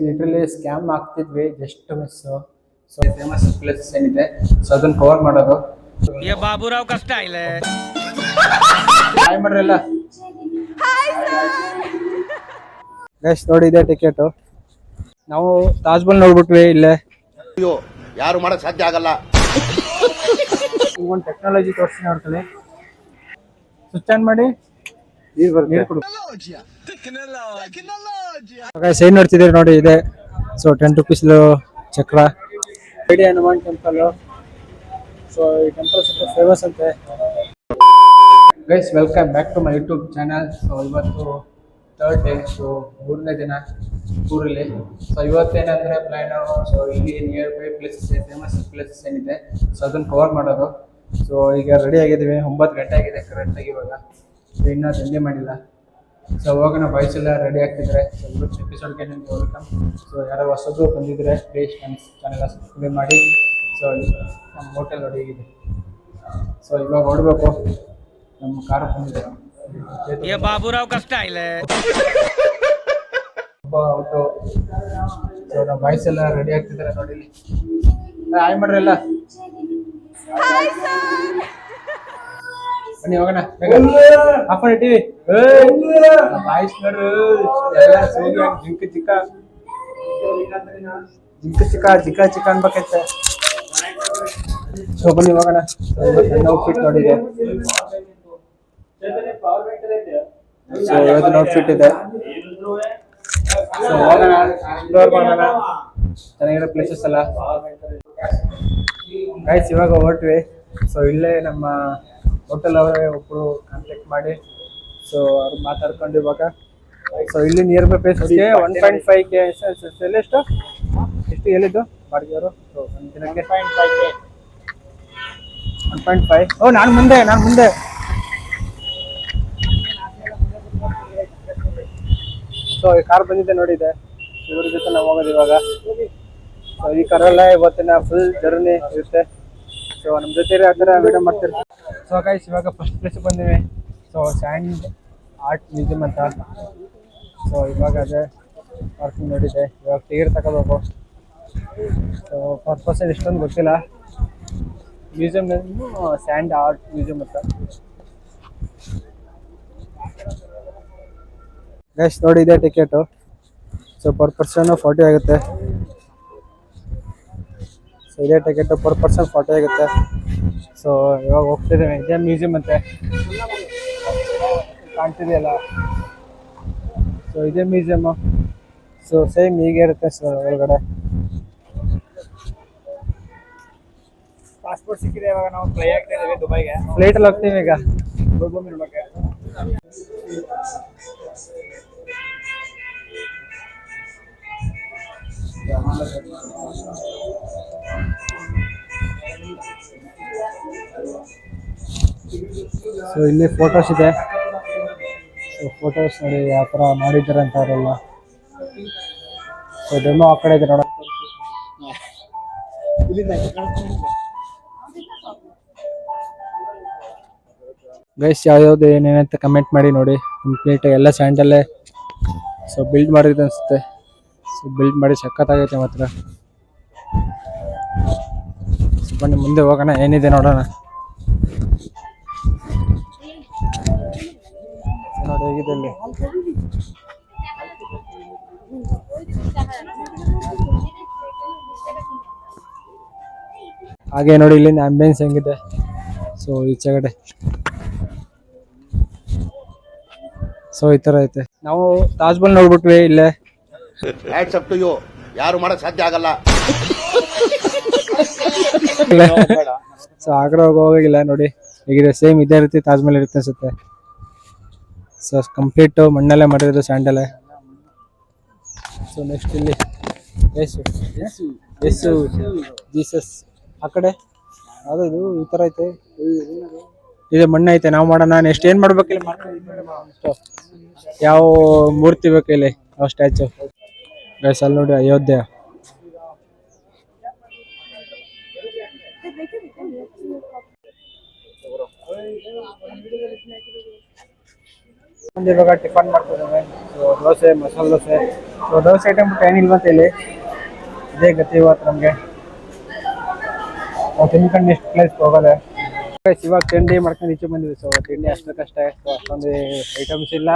Literally scam ಆಗ್ತಿದ್ವಿ, just miss. So famous places ಏನಿದೆ so ಅದನ್ನ ಕವರ್ ಮಾಡೋದು. ಬಾಬುರಾವ್ ಕಷ್ಟ ಇಲ್ಲ ಹಾಯ್ ಮಾಡ್ರಲ್ಲ ಗೈಸ್, ನೋಡಿ ಇದೆ ಟಿಕೆಟ್. ನಾವು ತಾಜ್ಮಹಲ್ ನೋಡ್ಬಿಟ್ವಿ ಇಲ್ಲೇ. ಅಯ್ಯೋ, ಯಾರು ಮಾಡಕ್ ಸಾಧ್ಯ ಆಗಲ್ಲ. ಈಗ ಒಂದು ಟೆಕ್ನಾಲಜಿ ತೋರಿಸಿ ನೋಡ್ಕೊಳ್ಳಿ. ಸ್ವಿಚ್ ಆನ್ ಮಾಡಿ ನೀರು ಕೊಡು. ಸೈನ್ ನೋಡ್ತಿದ್ದೀರಿ ನೋಡಿ, ಇದೆ. ಸೊ 10 rupees ಚಕ್ರ. ಐಡಿ ಹನುಮಾನ್ ಟೆಂಪಲ್. ಸೊ ಈ ಟೆಂಪಲ್ ಸ್ವಲ್ಪ ಫೇಮಸ್ ಅಂತೆ. Guys, welcome back to my YouTube channel. So ಇವತ್ತು 3rd ಡೇ, ಸೊ 3ನೇ ದಿನ ಊರಲ್ಲಿ. ಸೊ ಇವತ್ತೇನಂದರೆ ಪ್ಲ್ಯಾನು, ಸೊ ಇಲ್ಲಿ nearby places, famous places ಏನಿದೆ ಸೊ ಅದನ್ನು ಕವರ್ ಮಾಡೋದು. ಸೊ ಈಗ ರೆಡಿ ಆಗಿದ್ದೀವಿ, 9 ಗಂಟೆ ಆಗಿದೆ ಕರೆಕ್ಟಾಗಿ ಇವಾಗ. ಸೊ ಇನ್ನೂ ತಿಂಡಿ ಮಾಡಿಲ್ಲ. ಸೊ ಹೋಗೋಣ, ಬಾಯ್ಸ್ ಎಲ್ಲ ರೆಡಿ ಆಗ್ತಿದ್ದಾರೆ. ಸೊ ಇವತ್ತು ಎಪಿಸೋಡ್ಗೆ ನಿಮಗೆ ವೆಲ್ಕಮ್. ಸೊ ಯಾರೋ ಹೊಸದು ಬಂದಿದ್ರೆ ಪ್ಲೀಸ್ ನನ್ನ ಚಾನೆಲ್ ಸಬ್ಸ್ಕ್ರೈಬ್ ಮಾಡಿ. ಸೊ ನಮ್ಮ ಹೋಟೆಲ್ ರೆಡಿ ಆಗಿದೆ. ಸೊ ಇವಾಗ ಹೊರಡಬೇಕು. ನಮ್ಮ ಕಾರು ಬಂದಿದೆ, ಬಾಬುರಾವ್ ಕಷ್ಟ ಇಲ್ಲ ಔಟು. ಸೊ ನಮ್ಮ ಬಾಯ್ಸ್ ಎಲ್ಲ ರೆಡಿ ಆಗ್ತಿದ್ದಾರೆ ನೋಡಿ. ಹಾಯ್ ಮಾಡ್ರಿ ಎಲ್ಲ. ಬನ್ನಿ ಹೋಗೋಣ, ಆಫ್ ಮಾಡಿ ಟಿವಿ. ಬಾಯ್ಸ್ ನೋಡ್ರು ಎಲ್ಲ ಸೋಗಿ ಜಿಂಕ ಚಿಕ್ಕ ಅನ್ಬೇಕೈತೆ. ಸೊ ಬನ್ನಿ ಹೋಗೋಣ. ನನ್ನ ಔಟ್ಫಿಟ್ ನೋಡಿದೆ. ಸೊ ಇವತ್ತು ಔಟ್ಫಿಟ್ ಇದೆ. ಸೊ ಹೋಗೋಣ, ಎಕ್ಸ್ಪ್ಲೋರ್ ಮಾಡೋಣ ಚೆನ್ನಾಗಿರೋ ಪ್ಲೇಸಸ್ ಎಲ್ಲ. ಗೈಸ್, ಇವಾಗ ಹೊರಟ್ವಿ. ಸೊ ಇಲ್ಲೇ ನಮ್ಮ ಹೋಟೆಲ್ ಅವರೇ ಒಬ್ಬರು ಕಾಂಟ್ಯಾಕ್ಟ್ ಮಾಡಿ, ಸೊ ಅವ್ರು ಮಾತಾಡ್ಕೊಂಡು ಇವಾಗ. ಸೊ ಇಲ್ಲಿ ನಿಯರ್ ಬೈ ಪ್ಲೇಸ್ಗೆ 1.5K ಎಷ್ಟು ಹೇಳಿದ್ದು ಬಾಡಿಗೆ ಅವರು? ಸೊ ಒಂದು ದಿನಕ್ಕೆ 1.5. ಓ, ನಾನು ಮುಂದೆ ಸೊ ಈ ಕಾರ್ ಬಂದಿದ್ದೆ ನೋಡಿದೆ. ಇವ್ರ ಜೊತೆ ನಾವು ಹೋಗೋದು ಇವಾಗ. ಸೊ ಈ ಕಾರಲ್ಲೇ ಇವತ್ತಿನ ಫುಲ್ ಜರ್ನಿ ಇರುತ್ತೆ. ಸೊ ನಮ್ಮ ಜೊತೆ ಆ ಥರ ವಿಡಿಯೋ ಮಾಡ್ತಿರ್ತೀವಿ. ಸೊ ಗೈಸ್, ಇವಾಗ ಫಸ್ಟ್ ಪ್ಲೇಸಿಗೆ ಬಂದಿವಿ. ಸೊ ಸ್ಯಾಂಡ್ ಆರ್ಟ್ ಮ್ಯೂಸಿಯಂ ಅಂತ. ಸೊ ಇವಾಗ ಅದೇ ಪಾರ್ಕಿಂಗ್ ನೋಡಿದೆ. ಇವಾಗ ಟಿಕೆಟ್ ತಗೋಬೇಕು. ಸೊ ಪರ್ಪಸ್ ಇಷ್ಟೊಂದು ಗೊತ್ತಿಲ್ಲ. ಮ್ಯೂಸಿಯಂ ಸ್ಯಾಂಡ್ ಆರ್ಟ್ ಮ್ಯೂಸಿಯಂ ಅಂತ. ಗೈಸ್, ನೋಡಿ ಇದೆ ಟಿಕೆಟು. ಸೊ ಪರ್ ಪರ್ಸನ್ 40 ಆಗುತ್ತೆ. ಸೊ ಇದೇ ಟಿಕೆಟ್ ಪರ್ ಪರ್ಸನ್ 40 ಆಗುತ್ತೆ. ಸೊ ಇವಾಗ ಹೋಗ್ತಿದ್ದೇವೆ. ಇದೇ ಮ್ಯೂಸಿಯಂ ಅಂತೆ, ಕಾಣ್ತಿದೆಯಲ್ಲ. ಸೊ ಇದೇ ಮ್ಯೂಸಿಯಮ್ಮು. ಸೊ ಸೇಮ್ ಹೀಗೆ ಇರುತ್ತೆ. ಸೊ ಒಳಗಡೆ ಪಾಸ್ಪೋರ್ಟ್ ಸಿಕ್ಕಿದೆ. ಇವಾಗ ನಾವು ಫ್ಲೈ ಆಗ್ತಾ ಇದ್ದೀವಿ ದುಬೈಗೆ. ಫ್ಲೈಟಲ್ಲಿ ಹೋಗ್ತೀವಿ ಈಗ ದುಬೈ. ಸೊ ಇಲ್ಲಿ ಫೋಟೋಸ್ ಇದೆ. ಸೊ ಫೋಟೋಸ್ ನೋಡಿ ಯಾವ ಥರ ಮಾಡಿದ್ದಾರೆ ಅಂತ ಅವರೆಲ್ಲ. ಸೊ ಡೆಮೋ ಆ ಕಡೆ ಇದೆ ನೋಡ. ಗೈಸ್, ಯಾವ್ಯಾವ್ದು ಏನೇನಂತ ಕಮೆಂಟ್ ಮಾಡಿ ನೋಡಿ. ಕಂಪ್ಲೀಟ್ ಎಲ್ಲ ಸ್ಯಾಂಡಲ್ಲೇ ಸೊ ಬಿಲ್ಡ್ ಮಾಡಿದ್ದು ಅನಿಸುತ್ತೆ. ಸೊ ಬಿಲ್ಡ್ ಮಾಡಿ ಸಖತ್ತಾಗೈತೆ ಮಾತ್ರ. ಸೊ ಬನ್ನಿ ಮುಂದೆ ಹೋಗೋಣ, ಏನಿದೆ ನೋಡೋಣ. ನೋಡಿ ಹೇಗಿದೆ ಅಲ್ಲಿ. ಹಾಗೆ ನೋಡಿ ಇಲ್ಲಿಂದ ಆಂಬಿಯನ್ಸ್ ಹೆಂಗಿದೆ. ಸೊ ಈಚೆಗಡೆ ಸೊ ಈ ತರ ಐತೆ. ನಾವು ತಾಜ್ಮಹಲ್ ನೋಡ್ಬಿಟ್ವಿ ಇಲ್ಲೇ. ಯಾರು ಮಾಡಕ್ ಸಾಧ್ಯ ಆಗಲ್ಲ. ಸೊ ಆಗ್ರಾ ಹೋಗಿಲ್ಲ ನೋಡಿ ಹೇಗಿದೆ. ಸೇಮ್ ಇದೇ ರೀತಿ ತಾಜ್ಮಹಲ್ ಇರುತ್ತೆ ಅನ್ಸುತ್ತೆ. ಸೊ ಕಂಪ್ಲೀಟ್ ಮಣ್ಣಲ್ಲೇ ಮಾಡಿರೋದು, ಸ್ಯಾಂಡಲ್ಲೇ. ಸೊ ನೆಕ್ಸ್ಟ್ ಇಲ್ಲಿ ಯೇಸು ಜೀಸಸ್. ಆ ಕಡೆ ಅದು ಇದು ಈ ಥರ ಐತೆ. ಇದು ಮಣ್ಣು ಐತೆ. ನಾವು ಮಾಡೋಣ. ನೆಕ್ಸ್ಟ್ ಏನು ಮಾಡ್ಬೇಕಿಲ್ಲ, ಯಾವ ಮೂರ್ತಿ ಬೇಕು ಇಲ್ಲಿ, ಯಾವ ಸ್ಟ್ಯಾಚು. ಗೈಸ್ ಅಲ್ಲಿ ನೋಡಿ ಅಯೋಧ್ಯೆ. ಬಂದು ಇವಾಗ tiffin ಮಾಡ್ತಿದ್ದಾವೆ. So dosa, masala dosa. So dosa item ಬಿಟ್ಟು ಏನಿಲ್ವಂತ ಇಲ್ಲಿ. ಇದೇ ಗತಿ ಇವತ್ತು ನಮಗೆ. ನಾವು ತಿನ್ಕೊಂಡು ನೆಕ್ಸ್ಟ್ ಪ್ಲೇಸ್ಗೆ ಹೋಗೋದೆ. ಇವಾಗ ತಿಂಡಿ ಮಾಡ್ಕೊಂಡು ಈಚೆ ಬಂದಿವಿ. ಸೊ ತಿಂಡಿ ಅಷ್ಟಕ್ಕಷ್ಟೇ. ಸೊ ಅಷ್ಟೊಂದು ಐಟಮ್ಸ್ ಇಲ್ಲ.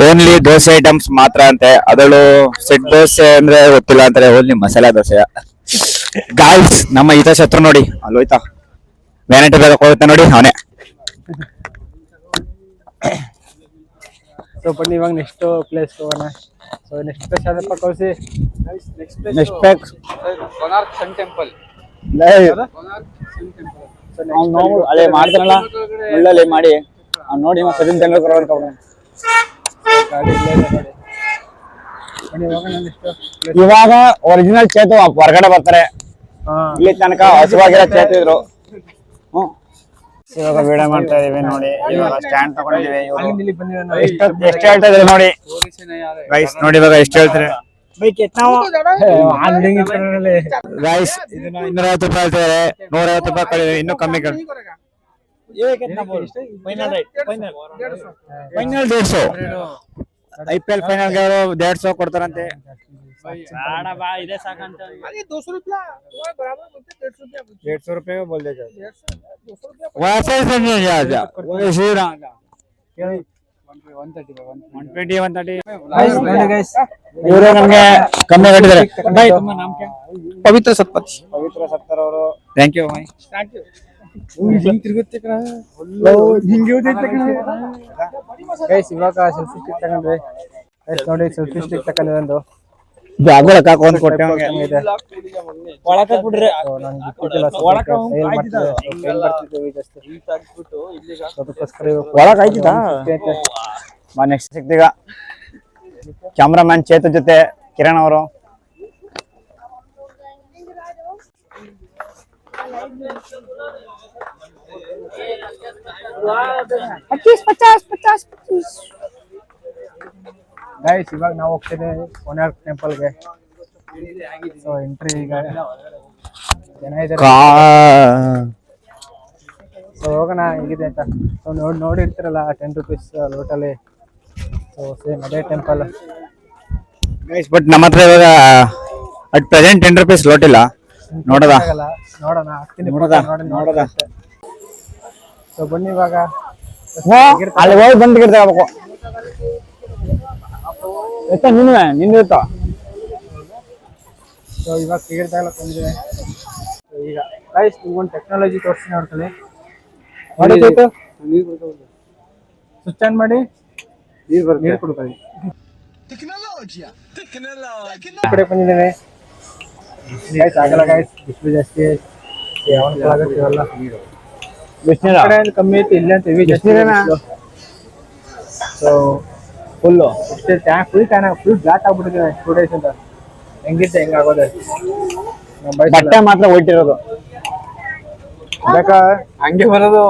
ಓನ್ಲಿ ದೋಸೆ ಐಟಮ್ಸ್ ಮಾತ್ರ ಅಂತೆ. ಅದರಲ್ಲೂ ಸೆಟ್ ದೋಸೆ ಅಂದ್ರೆ ಗೊತ್ತಿಲ್ಲ ಅಂತಾರೆ. ಓನ್ಲಿ ಮಸಾಲೆ ದೋಸೆ. ಗಾಯ್ಸ್, ನಮ್ಮ ಹಿತಶತ್ರು ನೋಡಿ ಅಲ್ಲೋಯ್ತಾ, ವ್ಯಾನಿಟಿ ಬೇಗ ಹೋಗುತ್ತೆ ನೋಡಿ ಅವನೇ. ಸೊ ಬನ್ನಿ ಇವಾಗ ನೆಕ್ಸ್ಟ್ ಪ್ಲೇಸ್ ಹೋಗೋಣ. ಸೊ ನೆಕ್ಸ್ಟ್ ಪ್ಲೇಸ್ ಯಾವ್ದಪ್ಪ ಕೌಸಿ? Next pack Konark sun temple. ಅಲ್ಲೇ ಮಾಡ್ತಾನಲ್ಲ ಒಳ್ಳೆ ಮಾಡಿ ನೋಡಿ ಸಚಿನ್ ತೆಂಡೂಲ್ಕರ್ ಅಂತ ಇವಾಗ ಒರಿಜಿನಲ್ ಚೇತು ಹೊರಗಡೆ ಬರ್ತಾರೆ. ಇಲ್ಲಿ ತನಕ ಹಸುವಾಗಿರೋ ಚೇತು ಇದ್ರು. ಇವಾಗ ವಿಡಿಯೋ ಮಾಡ್ತಾ ಇದೀವಿ ನೋಡಿ. ಇವಾಗ ಸ್ಟ್ಯಾಂಡ್ ತಗೊಂಡಿದೀವಿ. ಎಷ್ಟು ಹೇಳ್ತಾ ಇದ್ರೆ ನೋಡಿ ಗೈಸ್, ನೋಡಿ ಇವಾಗ ಎಷ್ಟು ಹೇಳ್ತಾರೆ ಗೈಸ್. ಇದನ್ನ 250 ರೂಪಾಯಿ ಹೇಳ್ತಾರೆ. 150 ರೂಪಾಯಿ ಕಡಿಮೆ, ಇನ್ನೂ ಕಮ್ಮಿ ಕಡಿಮೆ. ಫೈನಲ್ 150. IPL ಫೈನಲ್ ಗೆ 150 ಕೊಡ್ತಾರಂತೆ. 150 ರೂಪಾಯಿ ಬೋಲ್ದೆ ಇವರು ನಮ್ಗೆ ಕಮ್ಮಿ ಕಟ್ಟಿದ್ದಾರೆ. ಪವಿತ್ರ ಸತ್ಪತಿ ಅವರು. Thank you. ಇವಾಗ ಸೆಲ್ಫಿ ಸ್ಟಿಕ್ ತಗೊಂಡ್ರೆ ನೋಡಿ. ಸೆಲ್ಫಿ ಸ್ಟಿಕ್ ತಗೊಂಡ್ರೆ ಒಂದು ಕೊಟ್ಟೆ ನೆಕ್ಸ್ಟ್ ಸಿಕ್ತೀಗ ಕ್ಯಾಮ್ರಾಮನ್ ಚೇತು ಜೊತೆ ಕಿರಣ್ ಅವರು. ಗೈಸ್ ಇವಾಗ ನಾವು ಹೋಗ್ತಿದ್ದೇವೆ ಕೊನಾರ್ಕ್ ಟೆಂಪಲ್ಗೆ. ಸೊ ಎಂಟ್ರಿ ಈಗ ಜನ ಇದ್ದಾರೆ. ಸೊ ಹೋಗೋಣ ಹೇಗಿದೆ ಅಂತ. ಸೊ ನೋಡಿರ್ತೀರಲ್ಲ 10 ರೂಪೀಸ್ ಲೋಟಲ್ಲಿ. ಸೊ ಸೇಮ್ ಅದೇ ಟೆಂಪಲ್ ಗೈಸ್. ಬಟ್ ನಮ್ಮ ಹತ್ರ ಇವಾಗ ಅಟ್ ಪ್ರೆಸೆಂಟ್ 10 ರೂಪೀಸ್ ಲೋಟ್ ಇಲ್ಲ. ನೋಡೋಣ ನೋಡೋಣ. ಸೊ ಬನ್ನಿ ಇವಾಗ ಅಲ್ಲಿ ಹೋಗಿ ಬಂದು ಟಿಕೆಟ್ ತಗೋಬೇಕು. ನಿಂದಿರುತ್ತ. ಸೊ ಇವಾಗ ಟಿಕೆಟ್ ತಗೊಳಕ್ ಬಂದಿದೆ. ಈಗ ಗೈಸ್ ನಿಮ್ಗೊಂದು ಟೆಕ್ನಾಲಜಿ ತೋರಿಸ್ತೀನಿ ನೋಡ್ಕೊಳ್ಳಿ. ಸ್ವಿಚ್ ಆನ್ ಮಾಡಿ ನೀರು ಕೊಡ್ಕೊಳ್ಳಿ. ಕಡೆ ಬಂದಿದ್ದೇನೆ ಗೈಸ್. ಆಗಲ್ಲ ಗೈಸ್, ಬಿಸಿಲು ಜಾಸ್ತಿ. ಬಿಸಿಲು ಕಮ್ಮಿ ಐತಿ. ಇಲ್ಲ ಅಂತ ಹೆವಿ ಜಾಸ್ತಿ. ಸೊ ಫುಲ್ ಫ್ಲಾಟ್ ಆಗ್ಬಿಟ್ಟಿದೆ 2 ಡೇಸ್ ಅಂತ. ಹೆಂಗಿತ್ತು ಹೆಂಗಾಗೋದೆ. ಬಟ್ಟೆ ಮಾತ್ರ ಹೊಟ್ಟಿರೋದು ಹಂಗೆ ಬರೋದು.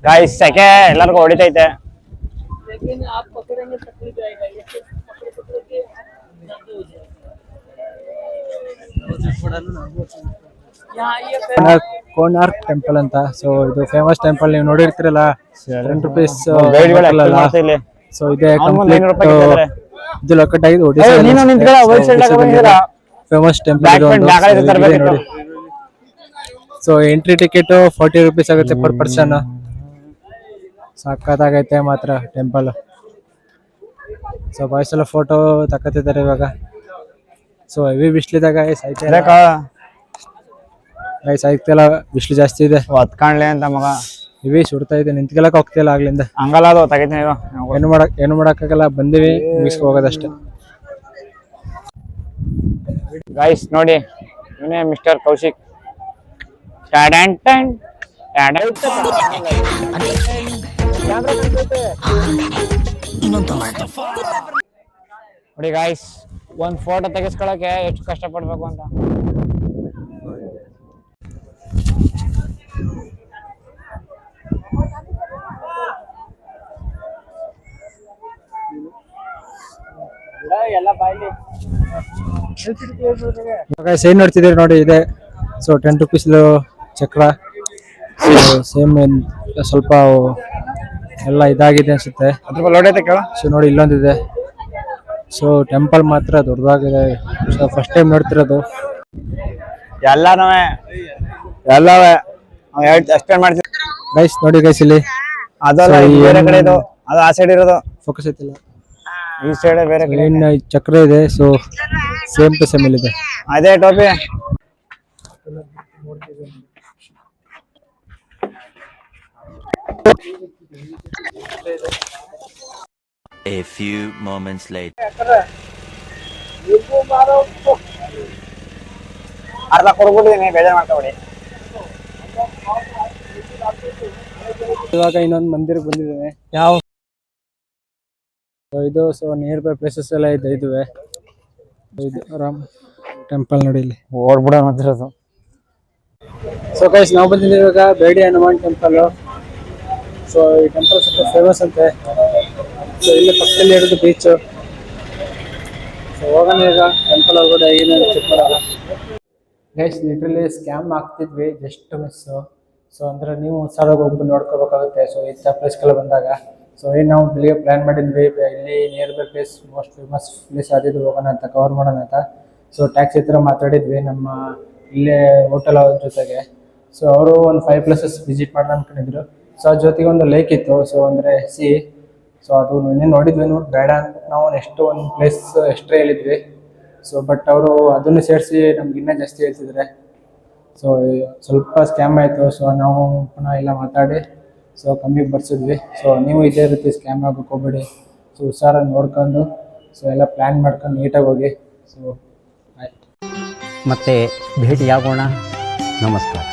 ಗಾಯ್ಸ್ ಸೆಕೆ ಎಲ್ಲರಿಗೂ ಹೊಡಿತೈತೆ. ಕೋನಾರ್ಕ್ ಟೆಂಪಲ್ ಅಂತ. ಸೊ ಇದು ಫೇಮಸ್ ಟೆಂಪಲ್. ನೀವು ನೋಡಿರ್ತೀರಲ್ಲ 10 ರೂಪೀಸ್. ಸೊ ಇದೆ ಕಂಪ್ಲೀಟ್ ಇದು ಲೊಕೇಟ್ ಆಗಿದೆ ಒಡಿಶಾ. ಫೇಮಸ್ ಟೆಂಪಲ್ ನೋಡಿ. ಸೊ ಎಂಟ್ರಿ ಟಿಕೆಟ್ 40 ರೂಪೀಸ್ ಆಗುತ್ತೆ ಪರ್ ಪರ್ಸನ್. ಸಕ್ಕತ್ತಾಗೈತೆ ಮಾತ್ರ ಟೆಂಪಲ್. ಸೊ ಬಾಯ್ಸ್ ಎಲ್ಲ ಫೋಟೋ ತಕ್ಕತ್ತಿದ್ದಾರೆ ಇವಾಗ. ಸೊ ಹೆವಿ ಬಿಸ್ಲಿದಾಗ ಸಾಯ್ತಲ್ಲ, ಬಿಸಿಲು ಜಾಸ್ತಿ ಇದೆ. ಹೊತ್ಕಾಣ್ಲಿ ಅಂತ ಮಗ ಹೆವಿ ಸುಡ್ತಾ ಇದೆ. ನಿಂತ್ಕೊಳ್ಳಕ್ ಹೋಗ್ತಿಲ್ಲ ಆಗ್ಲಿಂದ. ಹಂಗಲ್ಲ ಅದು ತೆಗಿತೀನಿ. ಏನು ಮಾಡಕ್ಕಾಗಲ್ಲ. ಬಂದಿವಿ ಮುಗಿಸ್ಕೊ ಹೋಗೋದಷ್ಟೇ. ಗೈಸ್ ನೋಡಿ, ಇವನೇ ಮಿಸ್ಟರ್ ಕೌಶಿಕ್. ನೋಡಿ ಗೈಸ್, ಒಂದ್ ಫೋಟೋ ತೆಗಿಸ್ಕೊಳಕ್ಕೆ ಎಷ್ಟು ಕಷ್ಟ ಪಡ್ಬೇಕು ಅಂತ. ಏನ್ ನೋಡ್ತಿದ್ದೀರಿ ನೋಡಿ, ಇದೆ. ಸೊ 10 ರೂಪೀಸ್ ಚಕ್ರ. ಸೇಮ್ ಸ್ವಲ್ಪ ಎಲ್ಲ ಇದಾಗಿದೆ ಅನ್ಸುತ್ತೆ. ಅದ್ರ ಲೋಡ್ ಐತೆ ಕೇಳ. ಸೊ ನೋಡಿ ಇಲ್ಲೊಂದಿದೆ. ಸೊ ಟೆಂಪಲ್ ಮಾತ್ರ ದೊಡ್ಡದಾಗಿದೆ. ಸೊ ಫಸ್ಟ್ ಟೈಮ್ ನೋಡ್ತಿರೋದು. ಎಲ್ಲವೇ ಎಕ್ಸ್ಪ್ಲೇನ್ ಮಾಡ್ತೀವಿ ಗೈಸ್. ನೋಡಿ ಗೈಸ್ ಇಲ್ಲಿ ಅದಲ್ಲ ಬೇರೆ ಕಡೆ ಇದು, ಅದು ಆ ಸೈಡ್ ಇರೋದು, ಫೋಕಸ್ ಐತಿಲ್ಲ. ಈ ಸೈಡ್ ಬೇರೆ ಕಡೆ ಏನ್ ಚಕ್ರ ಇದೆ. ಸೊ ಸೇಮ್ ಟು ಸೇಮ್ ಇದೆ. ಅದೇ ಟೋಪಿ. A few moments later. ಅರ್ಧ ಕೊಡ್ಬಿಟ್ಟಿದ್ದೀನಿ, ಬೇಜಾರು ಮಾಡ್ಕೊಬೇಡಿ. ಇವಾಗ ಇನ್ನೊಂದು ಮಂದಿರಕ್ಕೆ ಬಂದಿದ್ದೇನೆ. ಯಾವ ಇದು ಸೊ ನಿಯರ್ ಬೈ ಪ್ಲೇಸಸ್ ಎಲ್ಲ ಇದುವೆ. ಇದು ರಾಮ್ ಟೆಂಪಲ್ ನೋಡಿ ಇಲ್ಲಿ. ಓಡ್ಬಿಡ ಮಾತಿರೋದು. ಸೊ ಗೈಸ್ ನಾವು ಬಂದಿದ್ದೀವಿ ಇವಾಗ ಬೇಡಿ ಹನುಮಾನ್ ಟೆಂಪಲ್. ಸೊ ಈ ಟೆಂಪಲ್ ಸ್ವಲ್ಪ ಫೇಮಸ್ ಅಂತೆ. ಸೊ ಇಲ್ಲಿ ಪಕ್ಕದಲ್ಲಿ ಇರೋದು ಬೀಚ್. ಸೊ ಹೋಗೋಣ ಈಗ ಟೆಂಪಲ್ ಒಳಗಡೆ ಏನೇನು ಚೆಕ್ ಮಾಡೋಣ. ಗೈಸ್ ಲಿಟ್ರಲಿ ಸ್ಕ್ಯಾಮ್ ಆಗ್ತಿದ್ವಿ, ಜಸ್ಟ್ ಮಿಸ್ಸು. ಸೊ ಅಂದರೆ ನೀವು ಹುಷಾರಾಗಿ ಹೋಗ್ಬಿಟ್ಟು ನೋಡ್ಕೋಬೇಕಾಗುತ್ತೆ. ಸೊ ಇಂಥ ಪ್ಲೇಸ್ಗೆಲ್ಲ ಬಂದಾಗ ಸೊ ಏನು ನಾವು ಬೆಳಿಗ್ಗೆ ಪ್ಲ್ಯಾನ್ ಮಾಡಿದ್ವಿ, ಇಲ್ಲಿ nearby place most famous place ಆದಿದ್ದು ಹೋಗೋಣ ಅಂತ, ಕವರ್ ಮಾಡೋಣ ಅಂತ. ಸೊ ಟ್ಯಾಕ್ಸಿ ಹತ್ರ ಮಾತಾಡಿದ್ವಿ ನಮ್ಮ ಇಲ್ಲೇ ಹೋಟೆಲ್ ಅವ್ರ ಜೊತೆಗೆ. ಸೊ ಅವರು ಒಂದು 5 ಪ್ಲೇಸಸ್ ವಿಸಿಟ್ ಮಾಡೋಣ ಅನ್ಕೊಂಡಿದ್ರು. ಸೊ ಅದ್ರ ಜೊತೆಗೆ ಒಂದು ಲೇಕ್ ಇತ್ತು. ಸೊ ಅಂದರೆ ಸೊ ಅದು ನಿನ್ನೆ ನೋಡಿದ್ವಿ, ನೋಡಿ ಬೇಡ ಅಂತ ನಾವು ನೆಕ್ಸ್ಟ್ ಒಂದು ಪ್ಲೇಸ್ ಎಕ್ಸ್ಟ್ರಾ ಹೇಳಿದ್ವಿ. ಸೊ ಬಟ್ ಅವರು ಅದನ್ನು ಸೇರಿಸಿ ನಮ್ಗೆ ಇನ್ನೂ ಜಾಸ್ತಿ ಹೇಳ್ತಿದ್ದಾರೆ. ಸೊ ಸ್ವಲ್ಪ ಸ್ಕ್ಯಾಮ್ ಆಯಿತು. ಸೊ ನಾವು ಪುನಃ ಎಲ್ಲ ಮಾತಾಡಿ ಸೊ ಕಮ್ಮಿಗೆ ಬರ್ಸಿದ್ವಿ. ಸೊ ನೀವು ಇದೇ ರೀತಿ ಸ್ಕ್ಯಾಮ್ ಆಗೋಕೆ ಹೋಗ್ಬೇಡಿ. ಸೊ ಹುಷಾರಾಗಿ ನೋಡ್ಕೊಂಡು ಸೊ ಎಲ್ಲ ಪ್ಲ್ಯಾನ್ ಮಾಡ್ಕೊಂಡು ನೀಟಾಗಿ ಹೋಗಿ. ಸೊ ಆಯ್ತು, ಮತ್ತೆ ಭೇಟಿಯಾಗೋಣ. ನಮಸ್ಕಾರ.